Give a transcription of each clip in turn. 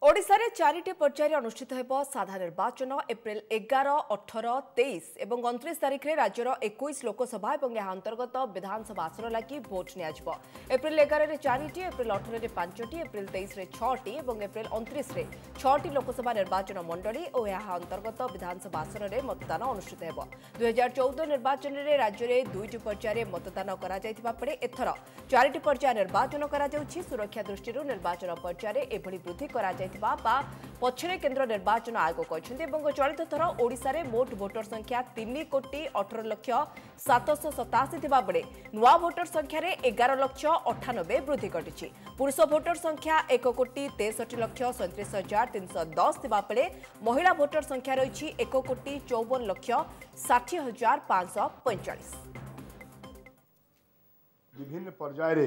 ओडिशा रे चारिटी पर्यायर अनुष्ठित हेब साधारण निर्वाचन एप्रिल 11, 18, 23 और 29 तारिख में राज्यर 21 लोकसभा और यह अंतर्गत विधानसभा आसन लगी भोट नियाजिब। एप्रिल 11 रे चारिटी, एप्रिल 18 रे 5टी, एप्रिल 23 रे 6टी और एप्रिल 29 रे 6टी लोकसभा निर्वाचन मंडली और यह अंतर्गत विधानसभा आसन में मतदान अनुष्ठित हेब। 2014 निर्वाचन में राज्य में 2टी पर्यायर मतदान करा जायतिबा बेले एथर चारिटी पर्याय निर्वाचन करा जाउछि। सुरक्षा दृष्टि निर्वाचन पर्यायर एभली वृद्धि करा पछरे केन्द्र निर्वाचन आयोग कहते चलित थर ओडिशा रे मोट भोटर संख्या 3,18,787 बेले नुआ भोटर संख्या 11,98,000 वृद्धि घटी। पुरुष भोटर संख्या 1,63,37,310 बेले महिला भोटर संख्या रही 1,54,60,545। विभिन्न पर्यायर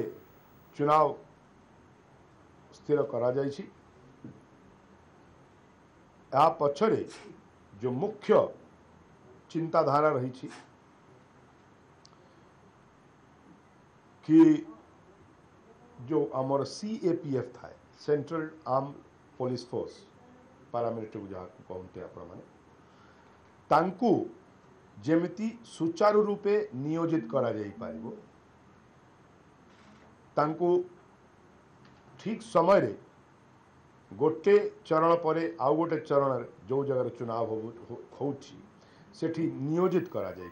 चुनाव स्थिर करा जायछि। या पछरे जो मुख्य चिंताधारा रही कि जो आमर CAPF था central arm police force paramilitary को जहाँ कहते आपको जेमिति सुचारू रूपे नियोजित करा जाई पारिबो, तांको ठीक समय रे गोटे चरण पर आउ गोटे चरण जो जगह चुनाव होउछि सेठी नियोजित करा जाय।